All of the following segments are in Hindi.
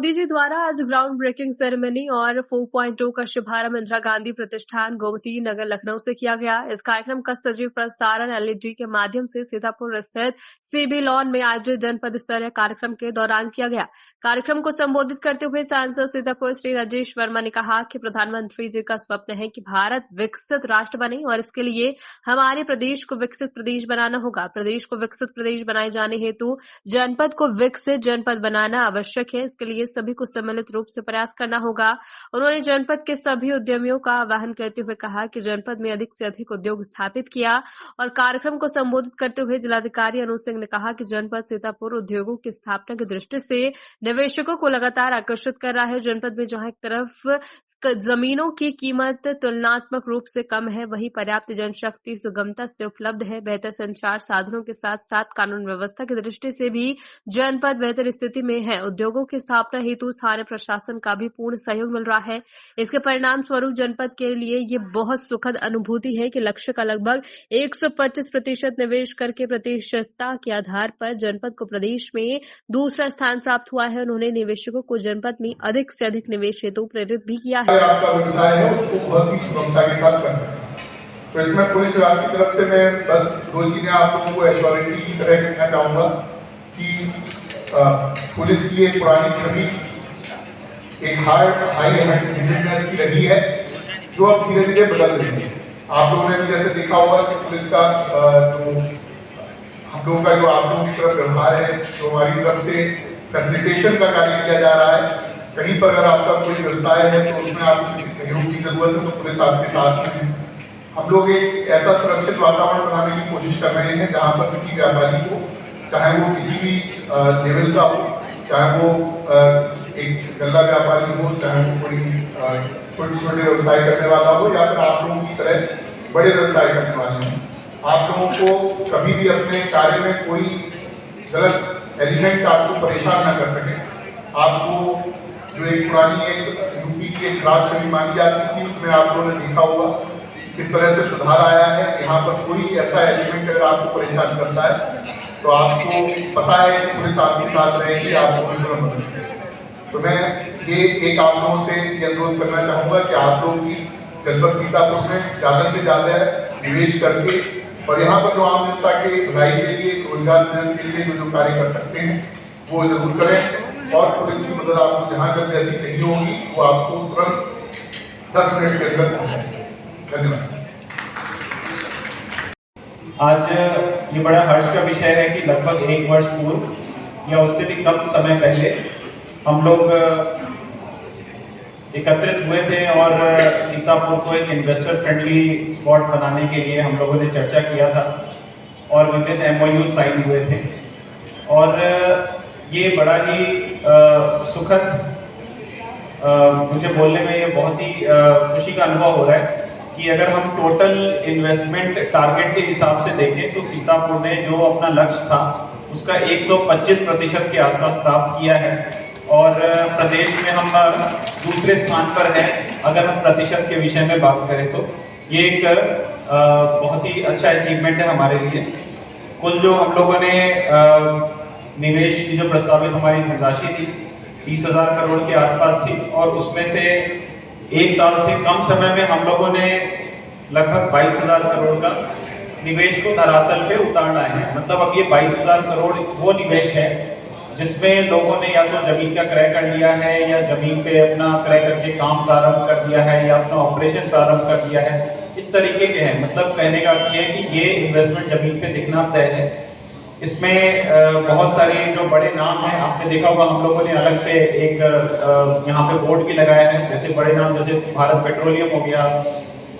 मोदी जी द्वारा आज ग्राउंड ब्रेकिंग सेरेमनी और 4.0 का शुभारंभ इंदिरा गांधी प्रतिष्ठान गोमती नगर लखनऊ से किया गया। इस कार्यक्रम का सजीव प्रसारण एलईडी के माध्यम से सीतापुर स्थित सीबी लॉन में आयोजित जनपद स्तरीय कार्यक्रम के दौरान किया गया। कार्यक्रम को संबोधित करते हुए सांसद सीतापुर श्री राजेश वर्मा ने कहा कि प्रधानमंत्री जी का स्वप्न है कि भारत विकसित राष्ट्र बने और इसके लिए हमारे प्रदेश को विकसित प्रदेश बनाना होगा। प्रदेश को विकसित प्रदेश बनाए जाने हेतु जनपद को विकसित जनपद बनाना आवश्यक है। इसके लिए सभी को सम्मिलित रूप से प्रयास करना होगा। उन्होंने जनपद के सभी उद्यमियों का आह्वान करते हुए कहा कि जनपद में अधिक से अधिक उद्योग स्थापित किया और कार्यक्रम को संबोधित करते हुए जिलाधिकारी अनु सिंह ने कहा कि जनपद सीतापुर उद्योगों की स्थापना की दृष्टि से निवेशकों को लगातार आकर्षित कर रहा है। जनपद में जहां एक तरफ जमीनों की कीमत तुलनात्मक रूप से कम है, वहीं पर्याप्त जनशक्ति सुगमता से उपलब्ध है। बेहतर संचार साधनों के साथ साथ कानून व्यवस्था की दृष्टि से भी जनपद बेहतर स्थिति में है। उद्योगों की स्थापना हेतु स्थानीय प्रशासन का भी पूर्ण सहयोग मिल रहा है। इसके परिणाम स्वरूप जनपद के लिए ये बहुत सुखद अनुभूति है कि लक्ष्य का लगभग 125% निवेश करके प्रतिशतता के आधार पर जनपद को प्रदेश में दूसरा स्थान प्राप्त हुआ है। उन्होंने निवेशकों को जनपद में अधिक से अधिक निवेश हेतु प्रेरित भी किया है। आपका व्यवसाय है उसको बहुत ही सुगमता के साथ कर सकते। तो इसमें पुलिस विभाग की तरफ से मैं बस दो चीजें आप लोगों को एश्योरिटी की तरह कहना चाहूंगा कि पुलिस की एक पुरानी छवि एक हाई हैंडेडनेस की रही है, जो अब धीरे धीरे बदल रही है। आप लोगों ने भी जैसे देखा होगा कि पुलिस का जो हम लोगों का जो आप लोगों की तरफ व्यवहार है, जो हमारी तरफ से फैसिलिटेशन का कार्य किया जा रहा है। कहीं पर अगर आपका कोई व्यवसाय है तो उसमें आपको किसी सहयोग की जरूरत है तो पुलिस आपके साथ है। हम लोग एक ऐसा सुरक्षित वातावरण बनाने की कोशिश कर रहे हैं जहां पर किसी व्यापारी को, चाहे वो किसी भी लेवल का हो, चाहे वो एक गल्ला व्यापारी हो, चाहे वो कोई छोटे छोटे व्यवसाय करने वाला हो, या फिर आप लोगों की तरह बड़े व्यवसाय करने वाले हो, आप लोगों को कभी भी अपने कार्य में कोई गलत एलिमेंट आपको परेशान ना कर सके। आपको जो एक पुरानी एक यूपी की एक खराब छवि मानी जाती थी, उसमें आप लोगों ने देखा होगा किस तरह से सुधार आया है। यहाँ पर कोई ऐसा एलिमेंट अगर आपको परेशान करता है तो आपको पता है कि पुलिस आपके साथ रहेगी, आपको किसी में मदद करेगी। तो मैं ये एक आप लोगों से ये अनुरोध करना चाहूँगा कि आप लोग भी जनपद सीतापुर में ज़्यादा से ज़्यादा निवेश करके और यहाँ पर जो आम जनता के भलाई के लिए, रोजगार सृजन के लिए जो कार्य कर सकते हैं वो जरूर करें। और पुलिस की मदद आपको जहाँ जब जैसी चाहिए होगी वो आपको तुरंत 10 मिनट के अंदर पहुँचाएंगे। धन्यवाद। आज ये बड़ा हर्ष का विषय है कि लगभग 1 वर्ष पूर्व या उससे भी कम समय पहले हम लोग एकत्रित हुए थे और सीतापुर को एक इन्वेस्टर फ्रेंडली स्पॉट बनाने के लिए हम लोगों ने चर्चा किया था और विभिन्न MOU साइन हुए थे। और ये बड़ा ही सुखद मुझे बोलने में ये बहुत ही खुशी का अनुभव हो रहा है कि अगर हम टोटल इन्वेस्टमेंट टारगेट के हिसाब से देखें तो सीतापुर ने जो अपना लक्ष्य था उसका 125% के आसपास प्राप्त किया है और प्रदेश में हम दूसरे स्थान पर हैं अगर हम प्रतिशत के विषय में बात करें तो। ये एक बहुत ही अच्छा अचीवमेंट है हमारे लिए। कुल जो हम लोगों ने निवेश की जो प्रस्तावित हमारी धनराशि थी 30,000 करोड़ के आसपास थी और उसमें से 1 साल से कम समय में हम लोगों ने लगभग 22,000 करोड़ का निवेश को धरातल पे उतार लाए हैं। मतलब अब ये 22,000 करोड़ वो निवेश है जिसमें लोगों ने या तो जमीन का क्रय कर लिया है या जमीन पे अपना क्रय करके काम प्रारंभ कर दिया है या अपना ऑपरेशन प्रारंभ कर दिया है। इस तरीके के हैं। मतलब कहने का अर्थ ये है कि ये इन्वेस्टमेंट जमीन पे दिखना तय है। इसमें बहुत सारे जो बड़े नाम हैं, आपने देखा होगा हम लोगों ने अलग से एक यहाँ पे बोर्ड भी लगाया है। जैसे बड़े नाम जैसे भारत पेट्रोलियम हो गया,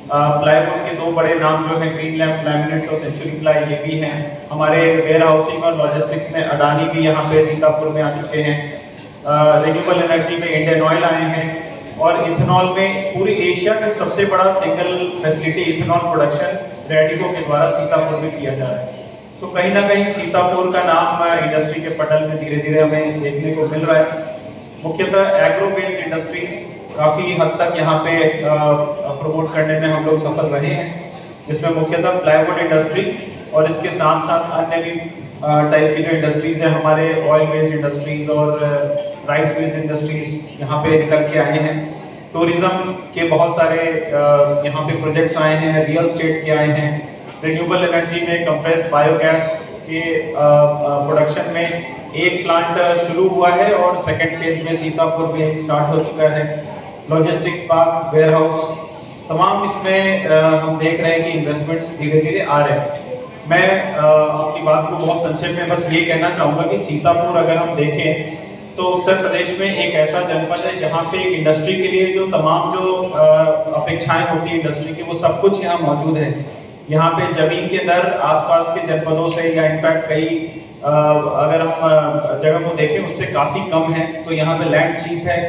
प्लाईवुड के 2 बड़े नाम जो हैं ग्रीन लैम्प लैमिनेट्स और सेंचुरी प्लाई, ये भी हैं। हमारे वेयर हाउसिंग और लॉजिस्टिक्स में अडानी भी यहाँ पे सीतापुर में आ चुके हैं। रिन्यूएबल एनर्जी में इंडियन ऑयल आए हैं और इथेनॉल में पूरी एशिया का सबसे बड़ा single facility ethanol production Radico के द्वारा सीतापुर में किया जा रहा है। तो कहीं ना कहीं सीतापुर का नाम इंडस्ट्री के पटल में धीरे धीरे हमें देखने को मिल रहा है। मुख्यतः एग्रो बेस्ड इंडस्ट्रीज काफ़ी हद तक यहाँ पे प्रमोट करने में हम लोग सफल रहे हैं, जिसमें मुख्यतः प्लाईवुड इंडस्ट्री और इसके साथ साथ अन्य भी टाइप की जो इंडस्ट्रीज़ है, हमारे ऑयल बेस्ड इंडस्ट्रीज़ और राइस बेस्ड इंडस्ट्रीज़ यहाँ पे निकल के आए हैं। टूरिज़्म के बहुत सारे यहाँ पे प्रोजेक्ट्स आए हैं, रियल स्टेट के आए हैं। रिन्यूएबल एनर्जी में कंप्रेस्ड बायोगैस के प्रोडक्शन में एक प्लांट शुरू हुआ है और सेकेंड फेज में सीतापुर में स्टार्ट हो चुका है। लॉजिस्टिक पार्क, वेयर हाउस, तमाम इसमें हम देख रहे हैं कि इन्वेस्टमेंट्स धीरे धीरे आ रहे हैं। मैं आपकी बात को बहुत संक्षेप में बस ये कहना चाहूँगा कि सीतापुर अगर हम देखें तो उत्तर प्रदेश में एक ऐसा जनपद है जहाँ पे एक इंडस्ट्री के लिए जो तमाम जो अपेक्षाएं होती है इंडस्ट्री की, वो सब कुछ यहाँ मौजूद है। यहाँ पे जमीन के दर आसपास के जनपदों से या इनफैक्ट कई अगर हम जगह को देखें उससे काफ़ी कम है। तो यहाँ पे लैंड चीप है।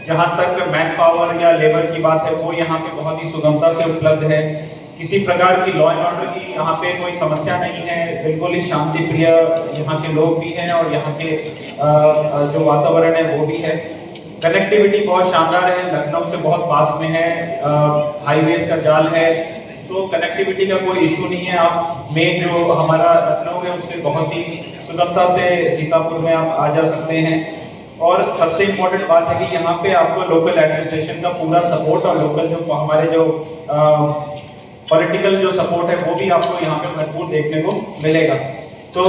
जहाँ तक मैन पावर या लेबर की बात है वो यहाँ पे बहुत ही सुगमता से उपलब्ध है। किसी प्रकार की लॉ एंड ऑर्डर की यहाँ पे कोई समस्या नहीं है। बिल्कुल ही शांति प्रिय यहाँ के लोग भी हैं और यहाँ के जो वातावरण है वो भी है। कनेक्टिविटी बहुत शानदार है, लखनऊ से बहुत पास में है, हाईवेज का जाल है, तो कनेक्टिविटी का कोई इशू नहीं है। आप मेन जो हमारा लखनऊ है उससे बहुत ही सुगमता से सीतापुर में आप आ जा सकते हैं। और सबसे इम्पोर्टेंट बात है कि यहाँ पे आपको लोकल एडमिनिस्ट्रेशन का पूरा सपोर्ट और लोकल जो हमारे जो पॉलिटिकल जो सपोर्ट है वो भी आपको यहाँ पे भरपूर देखने को मिलेगा। तो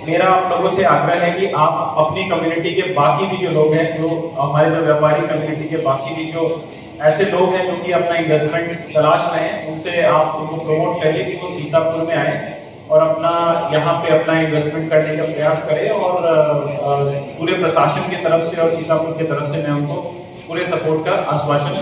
मेरा आप लोगों से आग्रह है कि आप अपनी कम्युनिटी के बाकी भी जो लोग हैं, जो हमारे जो व्यापारी कम्युनिटी के बाकी भी जो ऐसे लोग हैं जो कि अपना इन्वेस्टमेंट तलाश रहे हैं, उनसे आप उनको प्रमोट करिए कि वो सीतापुर में आए और अपना यहाँ पे अपना इन्वेस्टमेंट करने का प्रयास करें। और पूरे प्रशासन की तरफ से और सीतापुर की तरफ से मैं उनको पूरे सपोर्ट का आश्वासन